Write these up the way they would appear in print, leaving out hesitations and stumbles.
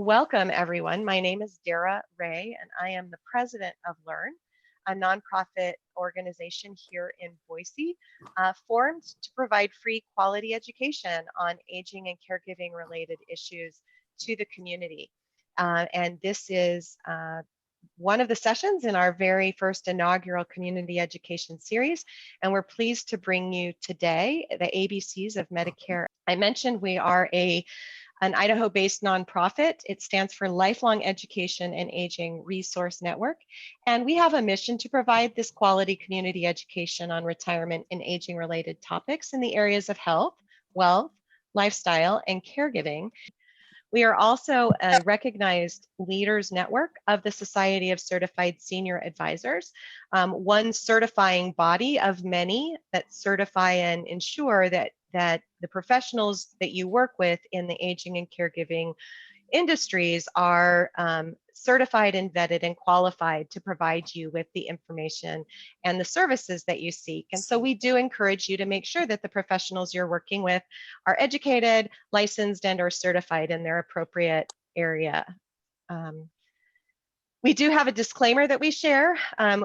Welcome, everyone. My name is Dara Ray, and I am the president of Learn, a nonprofit organization here in Boise, formed to provide free quality education on aging and caregiving related issues to the community. And this is one of the sessions in our very first inaugural community education series. And we're pleased to bring you today the ABCs of Medicare. I mentioned we are an Idaho-based nonprofit. It stands for Lifelong Education and Aging Resource Network. And we have a mission to provide this quality community education on retirement and aging related topics in the areas of health, wealth, lifestyle, and caregiving. We are also a recognized leaders network of the Society of Certified Senior Advisors, one certifying body of many that certify and ensure that the professionals that you work with in the aging and caregiving industries are certified and vetted and qualified to provide you with the information and the services that you seek. And so we do encourage you to make sure that the professionals you're working with are educated, licensed, and are certified in their appropriate area. We do have a disclaimer that we share.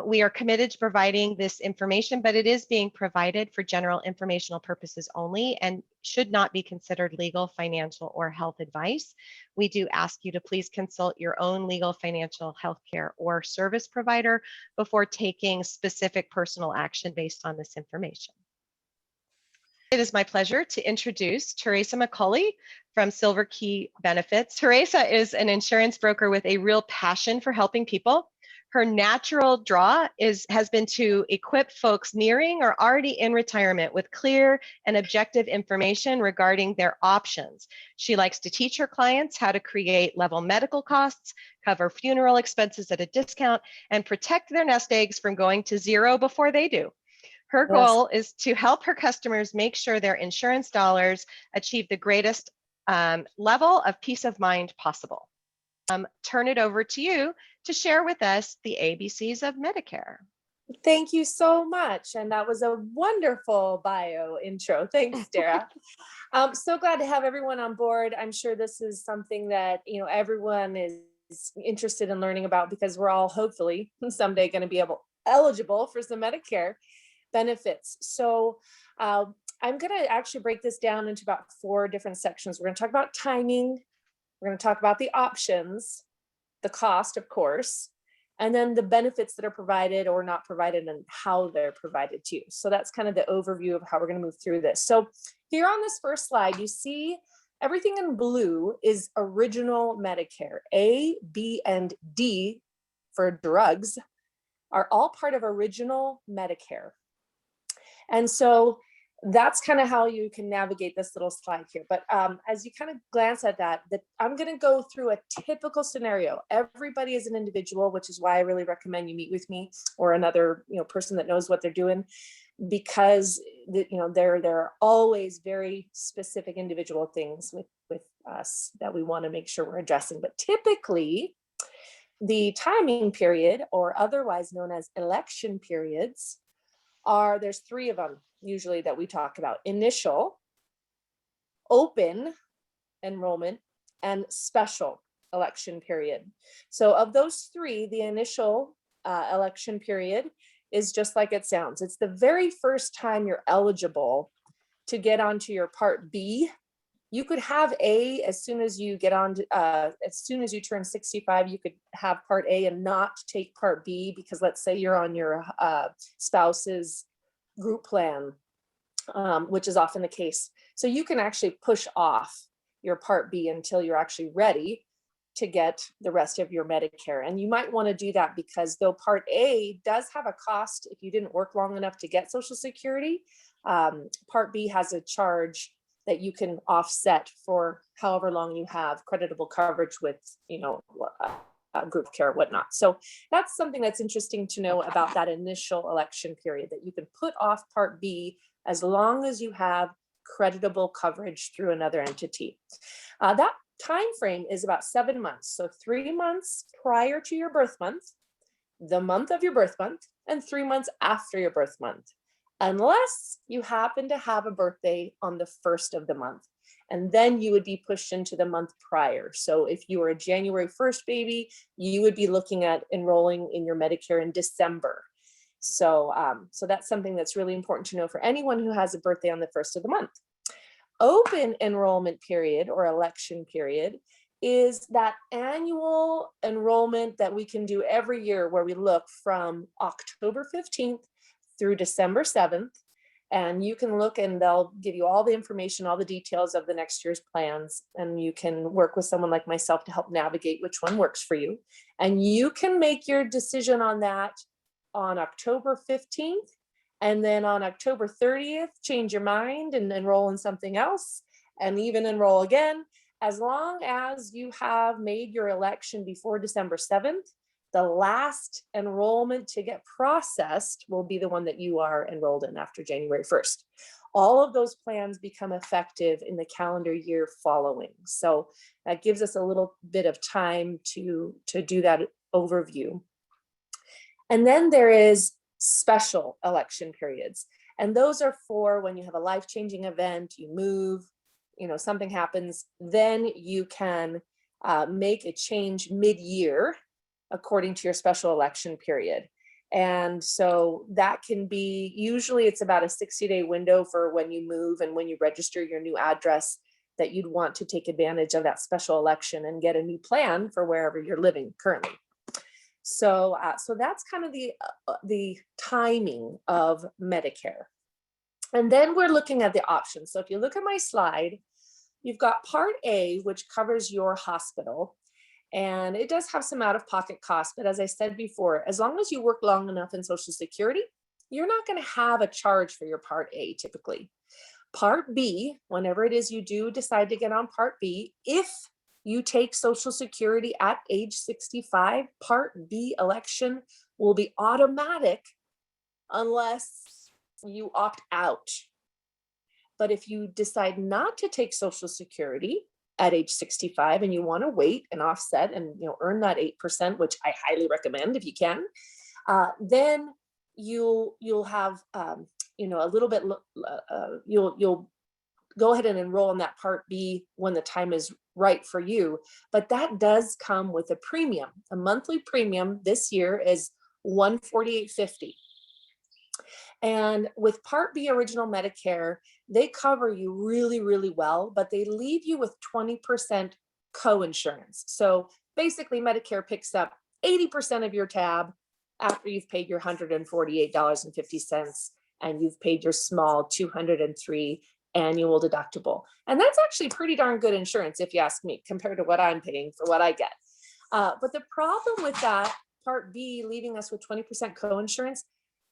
We are committed to providing this information, but it is being provided for general informational purposes only and should not be considered legal, financial, or health advice. We do ask you to please consult your own legal, financial, healthcare, or service provider before taking specific personal action based on this information. It is my pleasure to introduce Teresa McCully from Silver Key Benefits. Teresa is an insurance broker with a real passion for helping people. Her natural draw has been to equip folks nearing or already in retirement with clear and objective information regarding their options. She likes to teach her clients how to create level medical costs, cover funeral expenses at a discount, and protect their nest eggs from going to zero before they do. Her goal is to help her customers make sure their insurance dollars achieve the greatest level of peace of mind possible. Turn it over to you to share with us the ABCs of Medicare. Thank you so much. And that was a wonderful bio intro. Thanks, Dara. I'm so glad to have everyone on board. I'm sure this is something that, everyone is interested in learning about because we're all hopefully someday going to be eligible for some Medicare benefits. So I'm going to actually break this down into about 4 different sections. We're going to talk about timing. We're going to talk about the options, the cost, of course, and then the benefits that are provided or not provided and how they're provided to you. So that's kind of the overview of how we're going to move through this. So here on this first slide, you see everything in blue is original Medicare. A, B, and D for drugs are all part of original Medicare. And so that's kind of how you can navigate this little slide here. But as you kind of glance at that, I'm going to go through a typical scenario. Everybody is an individual, which is why I really recommend you meet with me or another person that knows what they're doing, because there are always very specific individual things with us that we want to make sure we're addressing. But typically, the timing period, or otherwise known as election periods, there's 3 of them usually that we talk about: initial, open enrollment, and special election period. So of those 3, the initial election period is just like it sounds. It's the very first time you're eligible to get onto your Part B. You could have A as soon as you get on, as soon as you turn 65, you could have Part A and not take Part B because let's say you're on your spouse's group plan, which is often the case. So you can actually push off your Part B until you're actually ready to get the rest of your Medicare. And you might want to do that because though Part A does have a cost if you didn't work long enough to get Social Security, Part B has a charge that you can offset for however long you have creditable coverage with, group care, whatnot. So that's something that's interesting to know about that initial election period, that you can put off Part B as long as you have creditable coverage through another entity. That time frame is about 7 months. So 3 months prior to your birth month, the month of your birth month, and 3 months after your birth month, unless you happen to have a birthday on the first of the month. And then you would be pushed into the month prior. So if you were a January 1st baby, you would be looking at enrolling in your Medicare in December. So, so that's something that's really important to know for anyone who has a birthday on the 1st of the month. Open enrollment period or election period is that annual enrollment that we can do every year where we look from October 15th through December 7th. And you can look and they'll give you all the information, all the details of the next year's plans. And you can work with someone like myself to help navigate which one works for you. And you can make your decision on that on October 15th. And then on October 30th, change your mind and enroll in something else and even enroll again. As long as you have made your election before December 7th, the last enrollment to get processed will be the one that you are enrolled in after January 1st. All of those plans become effective in the calendar year following. So that gives us a little bit of time to do that overview. And then there is special election periods. And those are for when you have a life-changing event, you move, something happens, then you can make a change mid-year according to your special election period. And so that can be, usually it's about a 60-day window for when you move and when you register your new address that you'd want to take advantage of that special election and get a new plan for wherever you're living currently. So, so that's kind of the timing of Medicare. And then we're looking at the options. So if you look at my slide, you've got Part A, which covers your hospital. And it does have some out-of-pocket costs, but as I said before, as long as you work long enough in Social Security, you're not going to have a charge for your Part A typically. Part B, whenever it is you do decide to get on Part B, if you take Social Security at age 65, Part B election will be automatic unless you opt out. But if you decide not to take Social Security at age 65 and you want to wait and offset and earn that 8%, which I highly recommend if you can, then you'll have a little bit, you'll go ahead and enroll in that Part B when the time is right for you. But that does come with a premium. A monthly premium this year is $148.50. And with Part B Original Medicare, they cover you really, really well, but they leave you with 20% co-insurance. So basically Medicare picks up 80% of your tab after you've paid your $148.50 and you've paid your small $203 annual deductible. And that's actually pretty darn good insurance, if you ask me, compared to what I'm paying for what I get. But the problem with that Part B leaving us with 20% co-insurance,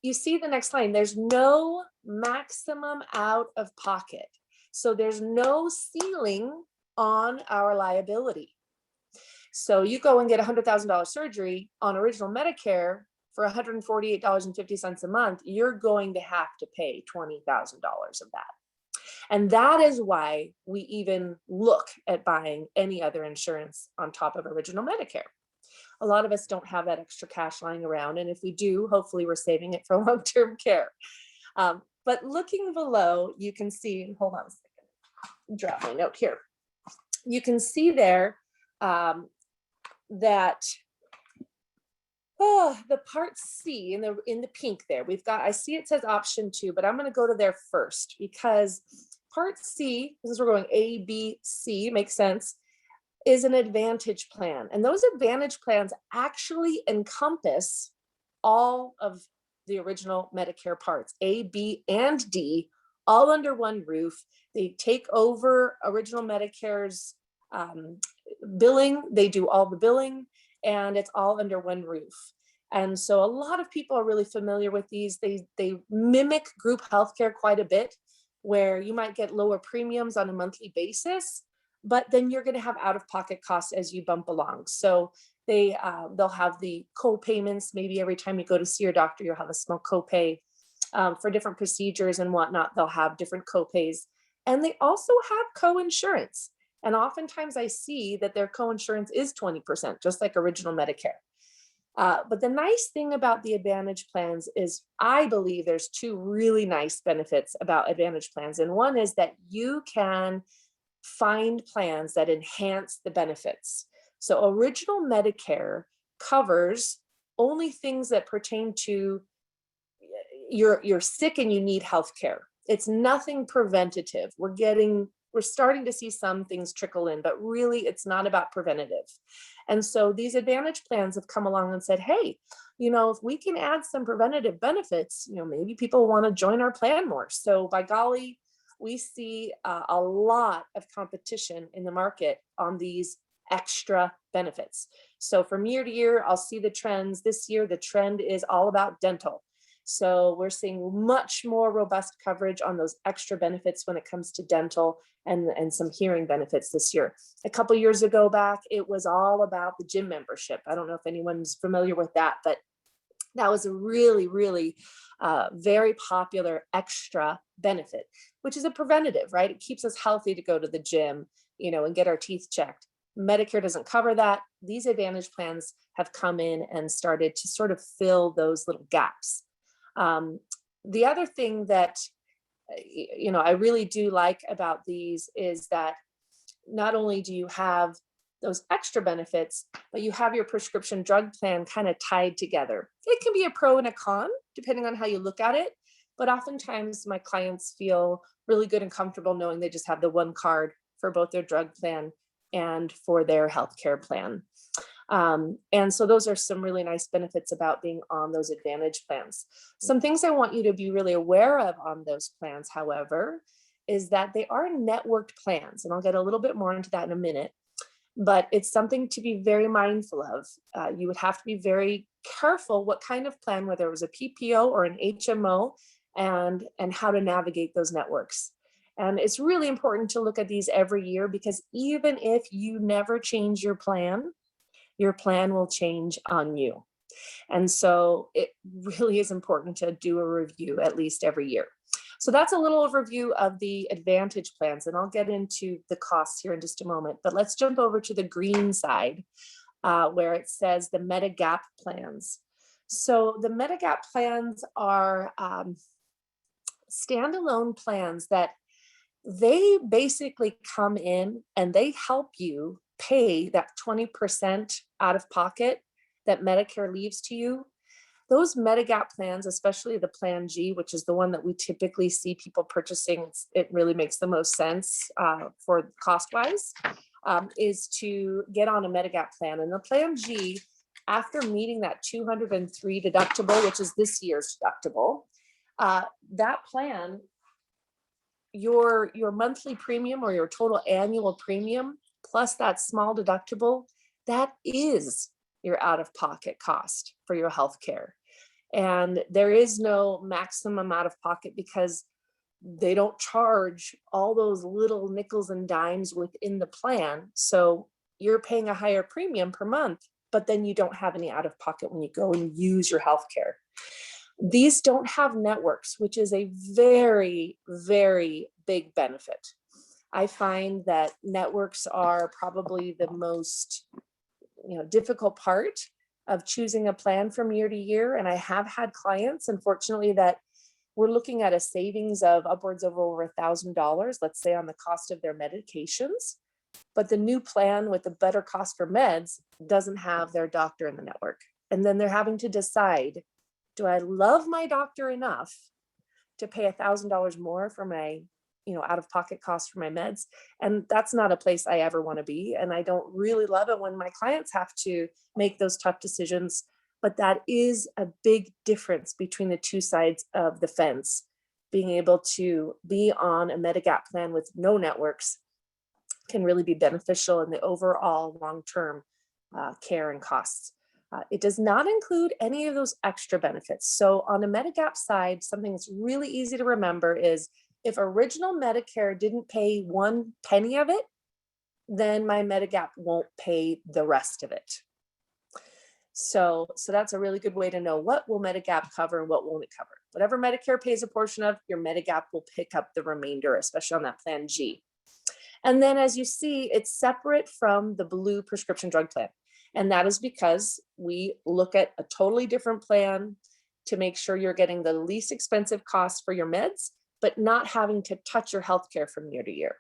you see the next line, there's no maximum out of pocket. So there's no ceiling on our liability. So you go and get $100,000 surgery on Original Medicare for $148.50 a month, you're going to have to pay $20,000 of that. And that is why we even look at buying any other insurance on top of Original Medicare. A lot of us don't have that extra cash lying around. And if we do, hopefully we're saving it for long-term care. But looking below, you can see, hold on a second, drop my note here. You can see there that the Part C in the pink there, we've got, I see it says option 2, but I'm going to go to there first because Part C, this is we're going A, B, C, makes sense, is an Advantage plan. And those Advantage plans actually encompass all of the Original Medicare parts, A, B, and D, all under one roof. They take over Original Medicare's billing. They do all the billing, and it's all under one roof. And so a lot of people are really familiar with these. They mimic group healthcare quite a bit, where you might get lower premiums on a monthly basis, but then you're going to have out-of-pocket costs as you bump along. So they'll have the co-payments. Maybe every time you go to see your doctor, you'll have a small co-pay for different procedures and whatnot. They'll have different co-pays, and they also have co-insurance. And oftentimes I see that their co-insurance is 20%, just like Original Medicare. But the nice thing about the Advantage plans is I believe there's two really nice benefits about Advantage plans. And one is that you can find plans that enhance the benefits. So original Medicare covers only things that pertain to you're sick and you need health care. It's nothing preventative. We're starting to see some things trickle in, but really it's not about preventative. And so these advantage plans have come along and said, hey, if we can add some preventative benefits, maybe people want to join our plan more. So by golly, we see a lot of competition in the market on these extra benefits. So from year to year, I'll see the trends. This year, the trend is all about dental. So we're seeing much more robust coverage on those extra benefits when it comes to dental and some hearing benefits this year. A couple years ago back, it was all about the gym membership. I don't know if anyone's familiar with that, but that was a really, really very popular extra benefit, which is a preventative, right? It keeps us healthy to go to the gym, and get our teeth checked. Medicare doesn't cover that. These advantage plans have come in and started to sort of fill those little gaps. The other thing that, I really do like about these is that not only do you have those extra benefits, but you have your prescription drug plan kind of tied together. It can be a pro and a con, depending on how you look at it. But oftentimes my clients feel really good and comfortable knowing they just have the one card for both their drug plan and for their healthcare plan. And so those are some really nice benefits about being on those advantage plans. Some things I want you to be really aware of on those plans, however, is that they are networked plans. And I'll get a little bit more into that in a minute, but it's something to be very mindful of. You would have to be very careful what kind of plan, whether it was a PPO or an HMO, and how to navigate those networks. And it's really important to look at these every year, because even if you never change your plan will change on you. And so it really is important to do a review at least every year. So that's a little overview of the advantage plans, and I'll get into the costs here in just a moment. But let's jump over to the green side where it says the Medigap plans. So the Medigap plans are standalone plans that they basically come in and they help you pay that 20% out of pocket that Medicare leaves to you. Those Medigap plans, especially the Plan G, which is the one that we typically see people purchasing, it really makes the most sense for cost-wise, is to get on a Medigap plan. And the Plan G, after meeting that 203 deductible, which is this year's deductible, that plan, your monthly premium or your total annual premium plus that small deductible, that is your out-of-pocket cost for your health care. And there is no maximum out-of-pocket because they don't charge all those little nickels and dimes within the plan. So you're paying a higher premium per month, but then you don't have any out-of-pocket when you go and use your health care. These don't have networks, which is a very, very big benefit. I find that networks are probably the most difficult part of choosing a plan from year to year. And I have had clients, unfortunately, that we're looking at a savings of upwards of over $1,000, let's say, on the cost of their medications. But the new plan with the better cost for meds doesn't have their doctor in the network. And then they're having to decide, do I love my doctor enough to pay $1,000 more for my out-of-pocket costs for my meds? And that's not a place I ever want to be. And I don't really love it when my clients have to make those tough decisions. But that is a big difference between the two sides of the fence. Being able to be on a Medigap plan with no networks can really be beneficial in the overall long-term care and costs. It does not include any of those extra benefits. So on the Medigap side, something that's really easy to remember is if original Medicare didn't pay 1 penny of it, then my Medigap won't pay the rest of it. So that's a really good way to know what will Medigap cover and what won't it cover. Whatever Medicare pays a portion of, your Medigap will pick up the remainder, especially on that Plan G. And then as you see, it's separate from the blue prescription drug plan. And that is because we look at a totally different plan to make sure you're getting the least expensive cost for your meds, but not having to touch your healthcare from year to year.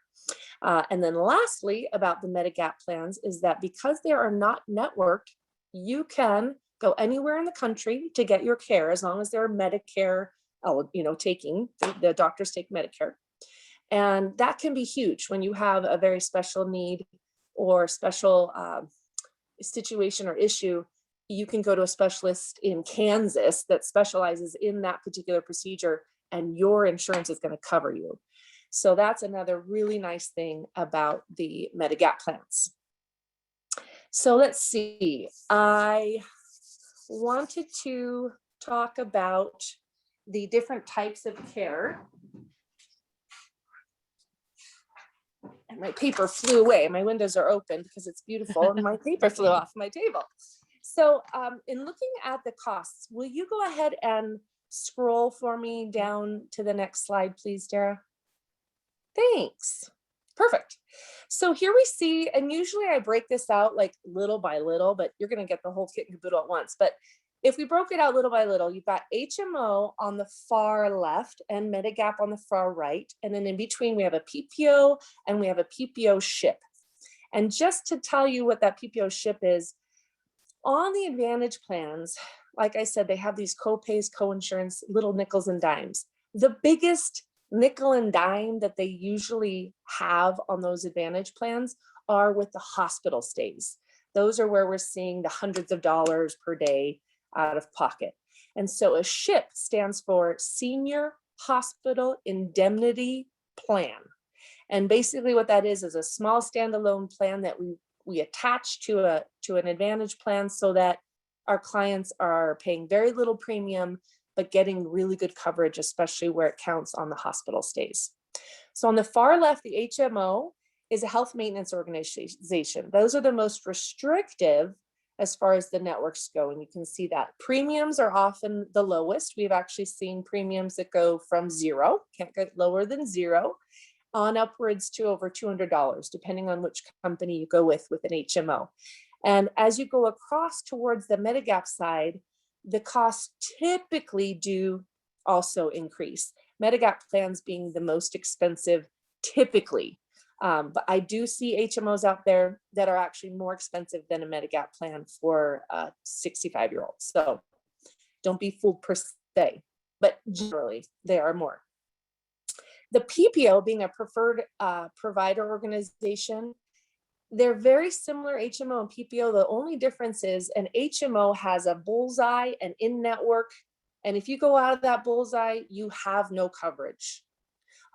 And then lastly, about the Medigap plans is that because they are not networked, you can go anywhere in the country to get your care as long as they're Medicare, taking, the doctors take Medicare. And that can be huge when you have a very special need or special situation or issue. You can go to a specialist in Kansas that specializes in that particular procedure, and your insurance is going to cover you. So that's another really nice thing about the Medigap plans. So let's see. I wanted to talk about the different types of care. And my paper flew away. My windows are open because it's beautiful and my paper flew off my table. So in looking at the costs, will you go ahead and scroll for me down to the next slide, please, Dara? Thanks. Perfect. So here we see, and usually I break this out like little by little, but you're going to get the whole kit and caboodle at once. But if we broke it out little by little, you've got HMO on the far left and Medigap on the far right. And then in between, we have a PPO and we have a PPO ship. And just to tell you what that PPO ship is, on the Advantage plans, like I said, they have these co-pays, co-insurance, little nickels and dimes. The biggest nickel and dime that they usually have on those Advantage plans are with the hospital stays. Those are where we're seeing the hundreds of dollars per day out of pocket. And so a SHIP stands for Senior Hospital Indemnity Plan. And basically what that is a small standalone plan that we attach to an Advantage plan so that our clients are paying very little premium, but getting really good coverage, especially where it counts on the hospital stays. So on the far left, the HMO is a health maintenance organization. Those are the most restrictive as far as the networks go. And you can see that premiums are often the lowest. We've actually seen premiums that go from zero, can't get lower than zero, on upwards to over $200, depending on which company you go with an HMO. And as you go across towards the Medigap side, the costs typically do also increase. Medigap plans being the most expensive typically. But I do see HMOs out there that are actually more expensive than a Medigap plan for a 65-year-old. So don't be fooled per se, but generally they are more. The PPO being a preferred provider organization, they're very similar, HMO and PPO. The only difference is an HMO has a bullseye and in-network. And if you go out of that bullseye, you have no coverage.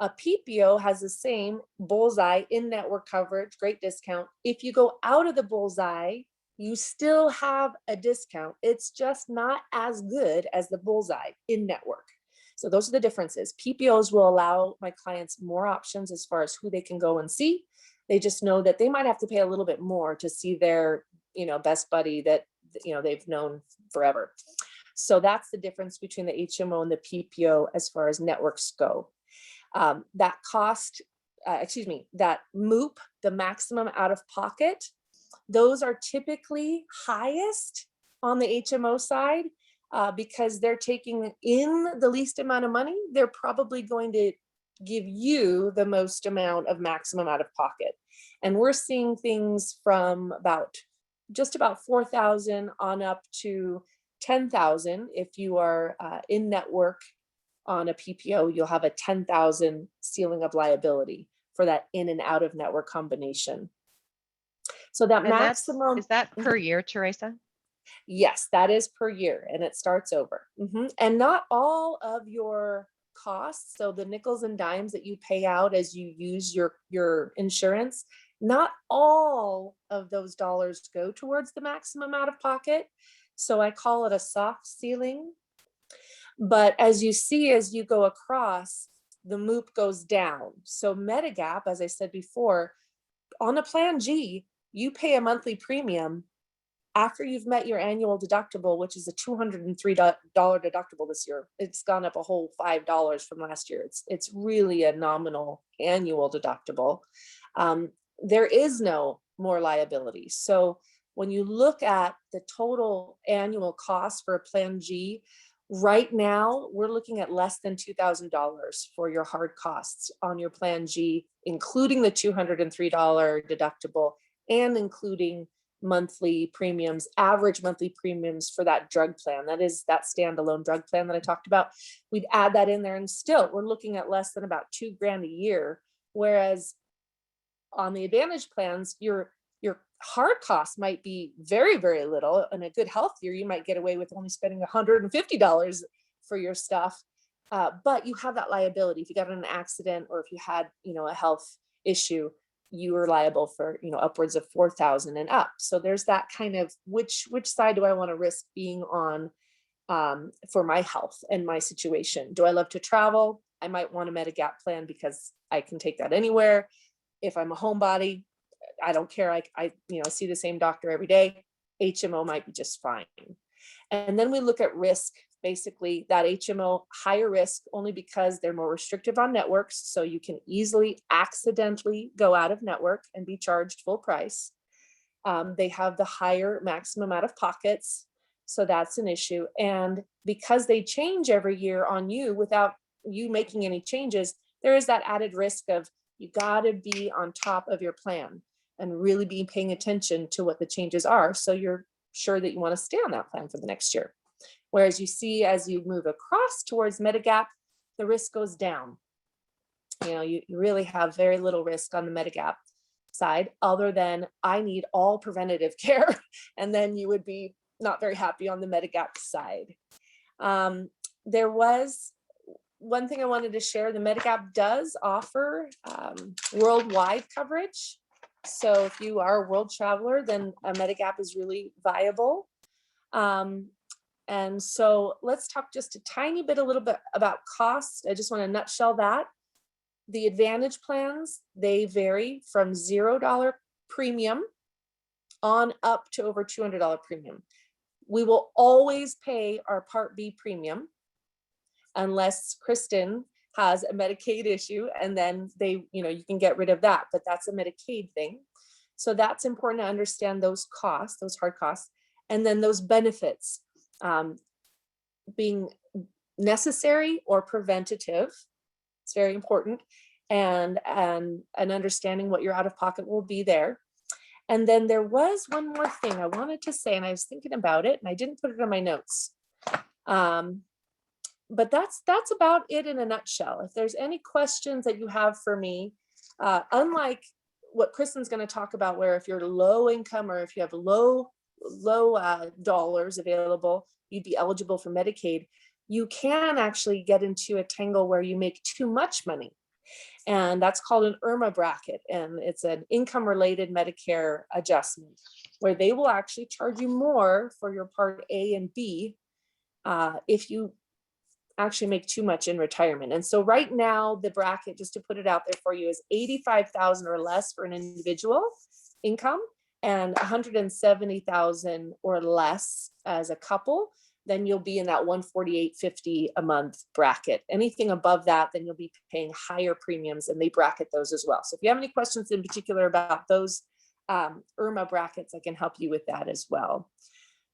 A PPO has the same bullseye in-network coverage, great discount. If you go out of the bullseye, you still have a discount. It's just not as good as the bullseye in-network. So those are the differences. PPOs will allow my clients more options as far as who they can go and see. They just know that they might have to pay a little bit more to see their, best buddy that, they've known forever. So that's the difference between the HMO and the PPO as far as networks go. That MOOP, the maximum out of pocket, those are typically highest on the HMO side because they're taking in the least amount of money. They're probably going to give you the most amount of maximum out of pocket. And we're seeing things from just about 4,000 on up to 10,000. If you are in network on a PPO, you'll have a 10,000 ceiling of liability for that in and out of network combination. So that maximum— Is that per year, Teresa? Yes, that is per year, and it starts over. And not all of your costs, so the nickels and dimes that you pay out as you use your insurance, not all of those dollars go towards the maximum out of pocket. So I call it a soft ceiling. But as you see, as you go across, the MOOP goes down. So Medigap, as I said before, on a Plan G, you pay a monthly premium after you've met your annual deductible, which is a $203 deductible this year. It's gone up a whole $5 from last year. It's really a nominal annual deductible. There is no more liability. So when you look at the total annual cost for a Plan G, Right now, we're looking at less than $2,000 for your hard costs on your Plan G, including the $203 deductible and including monthly premiums, average monthly premiums for that drug plan. That is that standalone drug plan that I talked about. We'd add that in there, and still we're looking at less than about $2,000 a year. Whereas on the Advantage plans, your hard cost might be very, very little. In a good health year, you might get away with only spending $150 for your stuff. But you have that liability. If you got in an accident or if you had, a health issue, you are liable for, upwards of $4,000 and up. So there's that kind of which side do I want to risk being on for my health and my situation? Do I love to travel? I might want a Medigap plan because I can take that anywhere. If I'm a homebody, I don't care. I see the same doctor every day. HMO might be just fine. And then we look at risk. Basically, that HMO higher risk only because they're more restrictive on networks. So you can easily accidentally go out of network and be charged full price. They have the higher maximum out of pockets. So that's an issue. And because they change every year on you without you making any changes, there is that added risk of you got to be on top of your plan and really be paying attention to what the changes are. So you're sure that you want to stay on that plan for the next year. Whereas you see, as you move across towards Medigap, the risk goes down. You really have very little risk on the Medigap side, other than I need all preventative care. And then you would be not very happy on the Medigap side. There was one thing I wanted to share. The Medigap does offer worldwide coverage. So if you are a world traveler, then a Medigap is really viable. And so let's talk just a little bit about cost. I just want to nutshell that. The Advantage plans, they vary from $0 premium on up to over $200 premium. We will always pay our Part B premium unless Kristen has a Medicaid issue, and then you can get rid of that, but that's a Medicaid thing. So that's important to understand those costs, those hard costs, and then those benefits being necessary or preventative. It's very important, and understanding what your out-of-pocket will be there. And then there was one more thing I wanted to say, and I was thinking about it, and I didn't put it on my notes. But that's about it in a nutshell. If there's any questions that you have for me, unlike what Kristen's going to talk about, where if you're low income or if you have low dollars available, you'd be eligible for Medicaid. You can actually get into a tangle where you make too much money. And that's called an Irma Bracket. And it's an income-related Medicare adjustment where they will actually charge you more for your Part A and B if you actually make too much in retirement. And so right now, the bracket, just to put it out there for you, is $85,000 or less for an individual income and $170,000 or less as a couple. Then you'll be in that $148.50 a month bracket. Anything above that, then you'll be paying higher premiums, and they bracket those as well. So if you have any questions in particular about those Irma brackets, I can help you with that as well.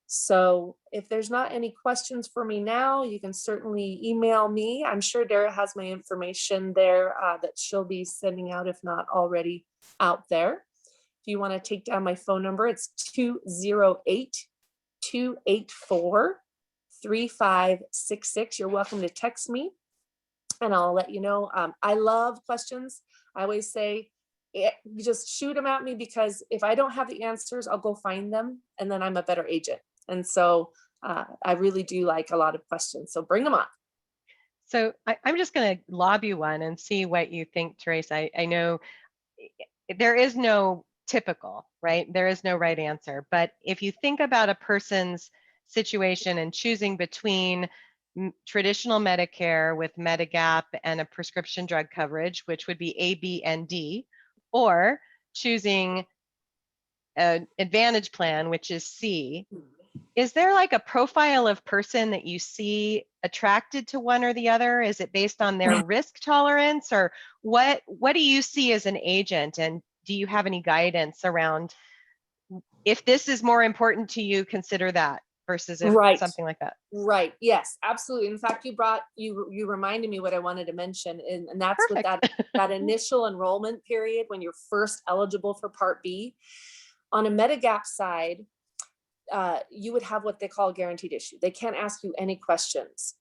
So if there's not any questions for me now, you can certainly email me. I'm sure Dara has my information there that she'll be sending out, if not already out there. If you want to take down my phone number, it's 208-284-3566. You're welcome to text me and I'll let you know. I love questions. I always say, just shoot them at me, because if I don't have the answers, I'll go find them and then I'm a better agent. And so I really do like a lot of questions. So bring them on. So I'm just going to lob you one and see what you think, Teresa. I know there is no typical, right? There is no right answer. But if you think about a person's situation and choosing between traditional Medicare with Medigap and a prescription drug coverage, which would be A, B, and D, or choosing an Advantage plan, which is C, is there like a profile of person that you see attracted to one or the other? Is it based on their risk tolerance, or what do you see as an agent? And do you have any guidance around, if this is more important to you, consider that? versus if Right. something like that. Right. Yes, absolutely. In fact, you reminded me what I wanted to mention, and that's with Perfect. that initial enrollment period when you're first eligible for Part B. On a Medigap side, you would have what they call a guaranteed issue. They can't ask you any questions,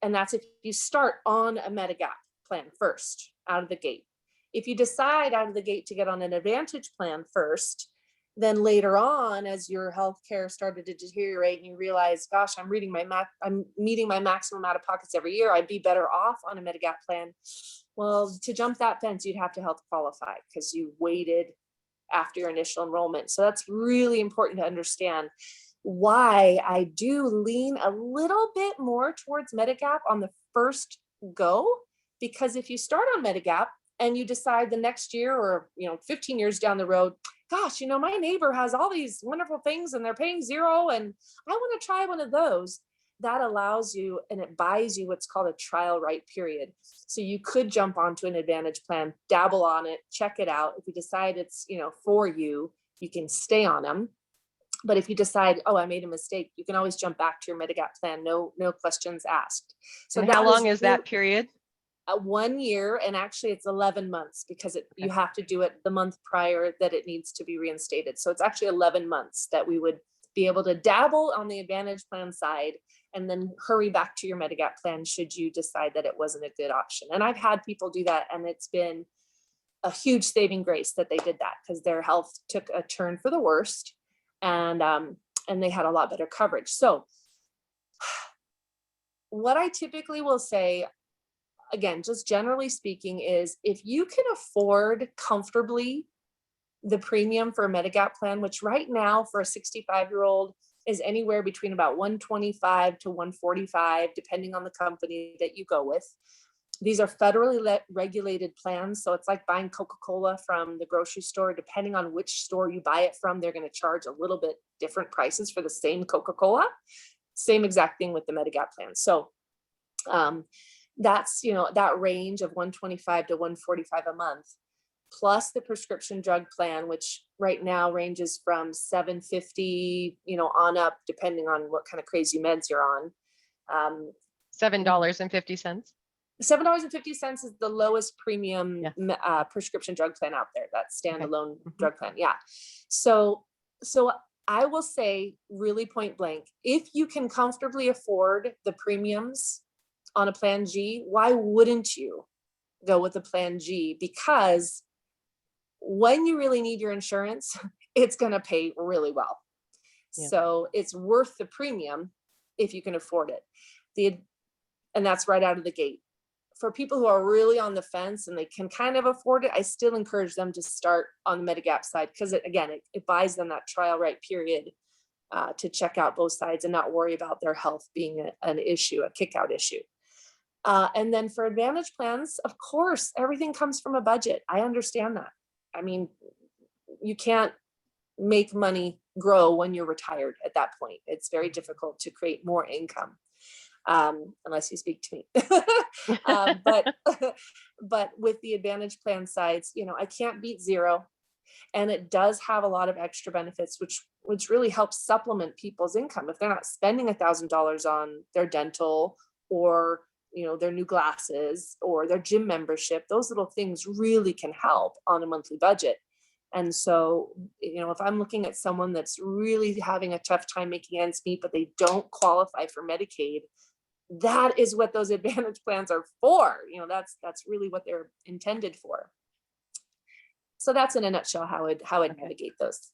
that's if you start on a Medigap plan first out of the gate. If you decide out of the gate to get on an Advantage plan first, then later on, as your healthcare started to deteriorate and you realize, gosh, I'm meeting my maximum out of pockets every year, I'd be better off on a Medigap plan. Well, to jump that fence, you'd have to health qualify because you waited after your initial enrollment. So that's really important to understand why I do lean a little bit more towards Medigap on the first go, because if you start on Medigap and you decide the next year or 15 years down the road, gosh, my neighbor has all these wonderful things and they're paying zero and I want to try one of those, that allows you and it buys you what's called a trial right period. So you could jump onto an Advantage plan, dabble on it, check it out. If you decide it's for you, you can stay on them. But if you decide, oh, I made a mistake, you can always jump back to your Medigap plan. No questions asked. So how long is that period? 1 year, and actually it's 11 months because you have to do it the month prior that it needs to be reinstated. So it's actually 11 months that we would be able to dabble on the Advantage plan side and then hurry back to your Medigap plan should you decide that it wasn't a good option. And I've had people do that, and it's been a huge saving grace that they did that because their health took a turn for the worst, and they had a lot better coverage. So what I typically will say, again, just generally speaking, is if you can afford comfortably the premium for a Medigap plan, which right now for a 65-year-old is anywhere between about $125 to $145, depending on the company that you go with. These are federally regulated plans. So it's like buying Coca-Cola from the grocery store. Depending on which store you buy it from, they're going to charge a little bit different prices for the same Coca-Cola. Same exact thing with the Medigap plan. So that's, that range of $125 to $145 a month, plus the prescription drug plan, which right now ranges from $750, on up, depending on what kind of crazy meds you're on. $7.50. $7.50 is the lowest premium prescription drug plan out there. That standalone drug plan. Yeah. So I will say really point blank, if you can comfortably afford the premiums on a plan G, why wouldn't you go with a plan G? Because when you really need your insurance, it's going to pay really well. Yeah. So it's worth the premium if you can afford it. And that's right out of the gate. For people who are really on the fence and they can kind of afford it, I still encourage them to start on the Medigap side because it buys them that trial right period to check out both sides and not worry about their health being an issue, a kick out issue. And then for Advantage plans, of course, everything comes from a budget. I understand that. I mean, you can't make money grow when you're retired at that point. It's very difficult to create more income. Unless you speak to me. But with the Advantage plan sides, I can't beat zero. And it does have a lot of extra benefits, which really helps supplement people's income. If they're not spending $1,000 on their dental or, their new glasses or their gym membership, those little things really can help on a monthly budget. And so, if I'm looking at someone that's really having a tough time making ends meet, but they don't qualify for Medicaid, that is what those Advantage plans are for. That's really what they're intended for. So that's in a nutshell how I'd mitigate those.